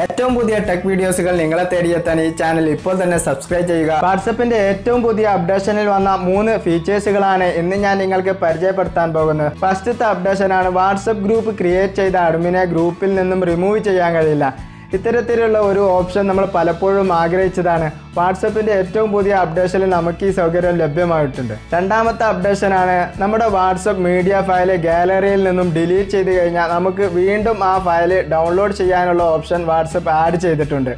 ഏറ്റവും പുതിയ ടെക് വീഡിയോസുകൾ നിങ്ങളെ തേടിയെത്താൻ ഈ ചാനൽ ഇപ്പോൾ തന്നെ സബ്സ്ക്രൈബ് ചെയ്യുക. വാട്സപ്പിന്റെ ഏറ്റവും പുതിയ അപ്ഡേഷനിൽ വന്ന 3 ഫീച്ചേഴ്സുകളാണ് ഇന്ന് ഞാൻ നിങ്ങൾക്ക് പരിചയപ്പെടുത്താൻ പോകുന്നത്. ഫസ്റ്റത്തെ അപ്ഡേഷനാണ് വാട്സപ്പ് ഗ്രൂപ്പ് ക്രിയേറ്റ് ചെയ്ത അഡ്മിനെ ഗ്രൂപ്പിൽ നിന്നും റിമൂവ് ചെയ്യാൻ കഴിയില്ല. ഇത്തരത്തിലുള്ള ഒരു ഓപ്ഷൻ നമ്മൾ പലപ്പോഴും ആഗ്രഹിച്ചതാണ്. വാട്സപ്പിന്റെ ഏറ്റവും പുതിയ അപ്ഡേഷനിൽ നമുക്ക് ഈ സൗകര്യം ലഭ്യമായിട്ടുണ്ട്. രണ്ടാമത്തെ അപ്ഡേഷനാണ് നമ്മുടെ വാട്സപ്പ് മീഡിയ ഫയൽ ഗാലറിയിൽ നിന്നും ഡിലീറ്റ് ചെയ്ത് കഴിഞ്ഞാൽ നമുക്ക് വീണ്ടും ആ ഫയൽ ഡൗൺലോഡ് ചെയ്യാനുള്ള ഓപ്ഷൻ വാട്സപ്പ് ആഡ് ചെയ്തിട്ടുണ്ട്.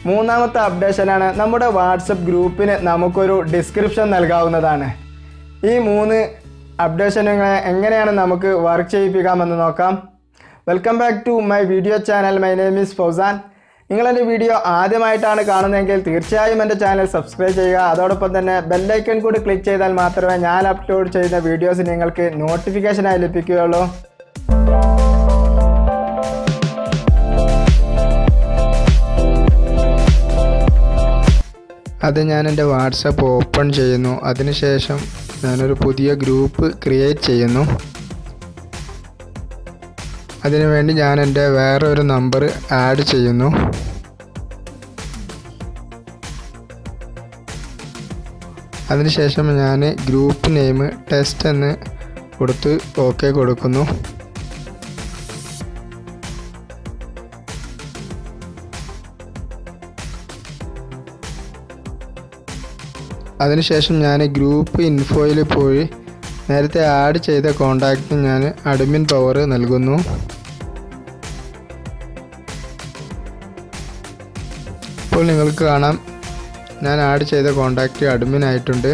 മൂന്നാമത്തെ അപ്ഡേഷനാണ് നമ്മുടെ വാട്സപ്പ് ഗ്രൂപ്പിന് നമുക്കൊരു ഡിസ്ക്രിപ്ഷൻ നൽകാവുന്നതാണ്. ഈ 3 അപ്ഡേഷനുകളെ എങ്ങനെയാണ് നമുക്ക് വർക്ക് ചെയ്യിപ്പിക്കാമെന്ന് നോക്കാം. Welcome back to my video channel. My name is Fauzan. നിങ്ങളെൻ്റെ വീഡിയോ ആദ്യമായിട്ടാണ് കാണുന്നതെങ്കിൽ തീർച്ചയായും എൻ്റെ ചാനൽ സബ്സ്ക്രൈബ് ചെയ്യുക. അതോടൊപ്പം തന്നെ ബെല്ലൈക്കൺ കൂടി ക്ലിക്ക് ചെയ്താൽ മാത്രമേ ഞാൻ അപ്ലോഡ് ചെയ്യുന്ന വീഡിയോസ് നിങ്ങൾക്ക് നോട്ടിഫിക്കേഷനായി ലഭിക്കുകയുള്ളൂ. അത് ഞാൻ എൻ്റെ വാട്സപ്പ് ഓപ്പൺ ചെയ്യുന്നു. അതിനുശേഷം ഞാനൊരു പുതിയ ഗ്രൂപ്പ് ക്രിയേറ്റ് ചെയ്യുന്നു. അതിനുവേണ്ടി ഞാൻ എൻ്റെ വേറൊരു നമ്പർ ആഡ് ചെയ്യുന്നു. അതിനുശേഷം ഞാൻ ഗ്രൂപ്പ് നെയിം ടെസ്റ്റ് എന്ന് കൊടുത്ത് ഓക്കെ കൊടുക്കുന്നു. അതിനുശേഷം ഞാൻ ഗ്രൂപ്പ് ഇൻഫോയിൽ പോയി നേരത്തെ ആഡ് ചെയ്ത കോണ്ടാക്റ്റിന് ഞാൻ അഡ്മിൻ പവർ നൽകുന്നു. ഇപ്പോൾ നിങ്ങൾക്ക് കാണാം ഞാൻ ആഡ് ചെയ്ത കോണ്ടാക്റ്റ് അഡ്മിൻ ആയിട്ടുണ്ട്.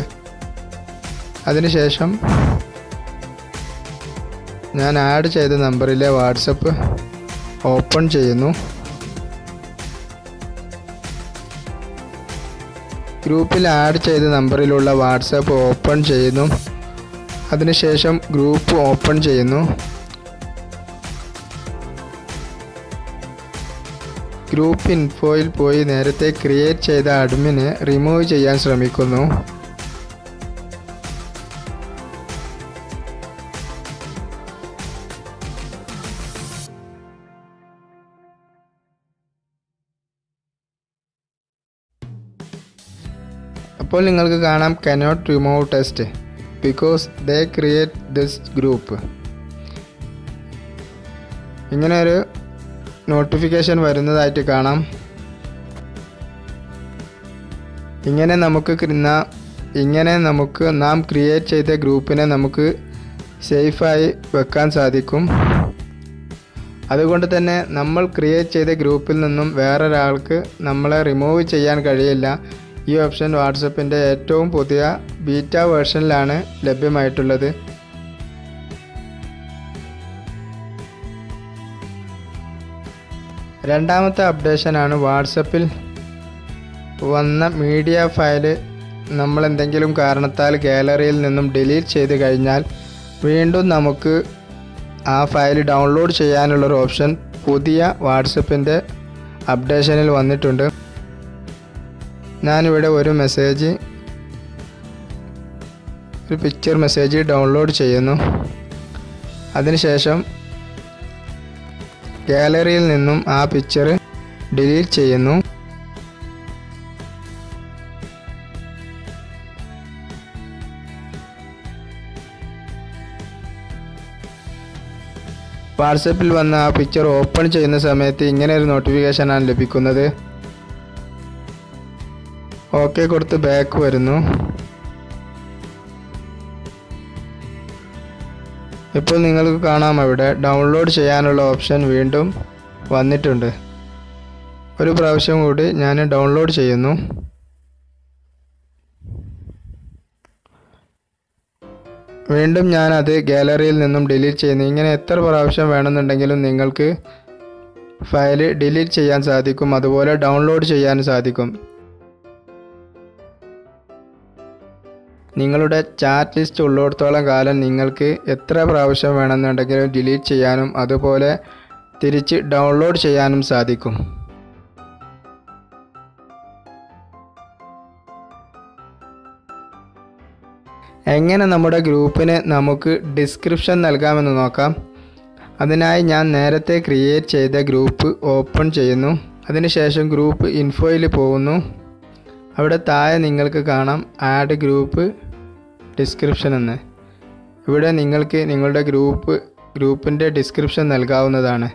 അതിനുശേഷം ഞാൻ ആഡ് ചെയ്ത നമ്പറിലെ വാട്സപ്പ് ഓപ്പൺ ചെയ്യുന്നു. ഗ്രൂപ്പിൽ ആഡ് ചെയ്ത നമ്പറിലുള്ള വാട്സപ്പ് ഓപ്പൺ ചെയ്യുന്നു. അതിനുശേഷം ഗ്രൂപ്പ് ഓപ്പൺ ചെയ്യുന്നു. ഗ്രൂപ്പ് ഇൻഫോയിൽ പോയി നേരത്തെ ക്രിയേറ്റ് ചെയ്ത അഡ്മിനെ റിമൂവ് ചെയ്യാൻ ശ്രമിക്കുന്നു. അപ്പോൾ നിങ്ങൾക്ക് കാണാം cannot remove test because they create this group. ഇങ്ങനെ ഒരു നോട്ടിഫിക്കേഷൻ വരുന്നതായിട്ട് കാണാം. ഇങ്ങനെ നമുക്ക് നാം ക്രിയേറ്റ് ചെയ്ത ഗ്രൂപ്പിനെ നമുക്ക് സേഫായി വെക്കാൻ സാധിക്കും. അതുകൊണ്ട് തന്നെ നമ്മൾ ക്രിയേറ്റ് ചെയ്ത ഗ്രൂപ്പിൽ നിന്നും വേറൊരാൾക്ക് നമ്മളെ റിമൂവ് ചെയ്യാൻ കഴിയില്ല. ഈ ഓപ്ഷൻ വാട്സപ്പിൻ്റെ ഏറ്റവും പുതിയ ബീറ്റ വേർഷനിലാണ് ലഭ്യമായിട്ടുള്ളത്. രണ്ടാമത്തെ അപ്ഡേഷനാണ് വാട്സപ്പിൽ വന്ന മീഡിയ ഫയൽ നമ്മൾ എന്തെങ്കിലും കാരണത്താൽ ഗാലറിയിൽ നിന്നും ഡിലീറ്റ് ചെയ്ത് കഴിഞ്ഞാൽ വീണ്ടും നമുക്ക് ആ ഫയൽ ഡൗൺലോഡ് ചെയ്യാനുള്ളൊരു ഓപ്ഷൻ പുതിയ വാട്സപ്പിൻ്റെ അപ്ഡേഷനിൽ വന്നിട്ടുണ്ട്. ഞാനിവിടെ ഒരു പിക്ചർ മെസ്സേജ് ഡൗൺലോഡ് ചെയ്യുന്നു. അതിനുശേഷം ഗാലറിയിൽ നിന്നും ആ പിക്ചർ ഡിലീറ്റ് ചെയ്യുന്നു. വാട്സപ്പിൽ വന്ന ആ പിക്ചർ ഓപ്പൺ ചെയ്യുന്ന സമയത്ത് ഇങ്ങനെ ഒരു നോട്ടിഫിക്കേഷനാണ് ലഭിക്കുന്നത്. ഓക്കെ കൊടുത്ത് ബാക്ക് വരുന്നു. ഇപ്പോൾ നിങ്ങൾക്ക് കാണാം അവിടെ ഡൗൺലോഡ് ചെയ്യാനുള്ള ഓപ്ഷൻ വീണ്ടും വന്നിട്ടുണ്ട്. ഒരു പ്രാവശ്യം കൂടി ഞാൻ ഡൗൺലോഡ് ചെയ്യുന്നു. വീണ്ടും ഞാനത് ഗാലറിയിൽ നിന്നും ഡിലീറ്റ് ചെയ്യുന്നു. ഇങ്ങനെ എത്ര പ്രാവശ്യം വേണമെന്നുണ്ടെങ്കിലും നിങ്ങൾക്ക് ഫയൽ ഡിലീറ്റ് ചെയ്യാൻ സാധിക്കും. അതുപോലെ ഡൗൺലോഡ് ചെയ്യാൻ സാധിക്കും. നിങ്ങളുടെ ചാറ്റ് ലിസ്റ്റ് ഉള്ളിടത്തോളം കാലം നിങ്ങൾക്ക് എത്ര പ്രാവശ്യം വേണമെന്നുണ്ടെങ്കിലും ഡിലീറ്റ് ചെയ്യാനും അതുപോലെ തിരിച്ച് ഡൗൺലോഡ് ചെയ്യാനും സാധിക്കും. എങ്ങനെ നമ്മുടെ ഗ്രൂപ്പിന് നമുക്ക് ഡിസ്ക്രിപ്ഷൻ നൽകാമെന്ന് നോക്കാം. അതിനായി ഞാൻ നേരത്തെ ക്രിയേറ്റ് ചെയ്ത ഗ്രൂപ്പ് ഓപ്പൺ ചെയ്യുന്നു. അതിനുശേഷം ഗ്രൂപ്പ് ഇൻഫോയിൽ പോകുന്നു. അവിടെ താഴെ നിങ്ങൾക്ക് കാണാം ആഡ് ഗ്രൂപ്പ് ഡിസ്ക്രിപ്ഷൻ എന്ന്. ഇവിടെ നിങ്ങൾക്ക് നിങ്ങളുടെ ഗ്രൂപ്പിൻ്റെ ഡിസ്ക്രിപ്ഷൻ നൽകാവുന്നതാണ്.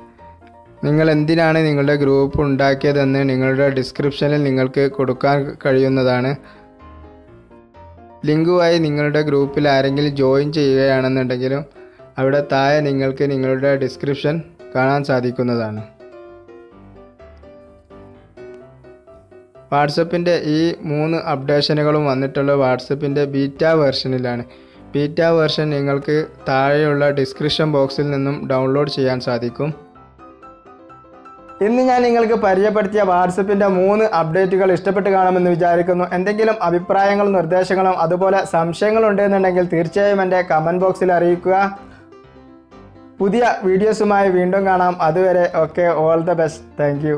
നിങ്ങൾ എന്തിനാണ് നിങ്ങളുടെ ഗ്രൂപ്പ് ഉണ്ടാക്കിയതെന്ന് നിങ്ങളുടെ ഡിസ്ക്രിപ്ഷനിൽ നിങ്ങൾക്ക് കൊടുക്കാൻ കഴിയുന്നതാണ്. ലിങ്കുമായി നിങ്ങളുടെ ഗ്രൂപ്പിൽ ആരെങ്കിലും ജോയിൻ ചെയ്യുകയാണെന്നുണ്ടെങ്കിലും അവിടെ താഴെ നിങ്ങൾക്ക് നിങ്ങളുടെ ഡിസ്ക്രിപ്ഷൻ കാണാൻ സാധിക്കുന്നതാണ്. വാട്സപ്പിൻ്റെ ഈ 3 അപ്ഡേഷനുകളും വന്നിട്ടുള്ള വാട്സപ്പിൻ്റെ ബീറ്റ വേർഷനിലാണ്. ബീറ്റ വേർഷൻ നിങ്ങൾക്ക് താഴെയുള്ള ഡിസ്ക്രിപ്ഷൻ ബോക്സിൽ നിന്നും ഡൗൺലോഡ് ചെയ്യാൻ സാധിക്കും. ഇന്ന് ഞാൻ നിങ്ങൾക്ക് പരിചയപ്പെടുത്തിയ വാട്സപ്പിൻ്റെ 3 അപ്ഡേറ്റുകൾ ഇഷ്ടപ്പെട്ട് കാണുമെന്ന് വിചാരിക്കുന്നു. എന്തെങ്കിലും അഭിപ്രായങ്ങളും നിർദ്ദേശങ്ങളും അതുപോലെ സംശയങ്ങളും ഉണ്ടെന്നുണ്ടെങ്കിൽ തീർച്ചയായും എൻ്റെ കമൻറ്റ് ബോക്സിൽ അറിയിക്കുക. പുതിയ വീഡിയോസുമായി വീണ്ടും കാണാം. അതുവരെ okay, all the best. Thank you.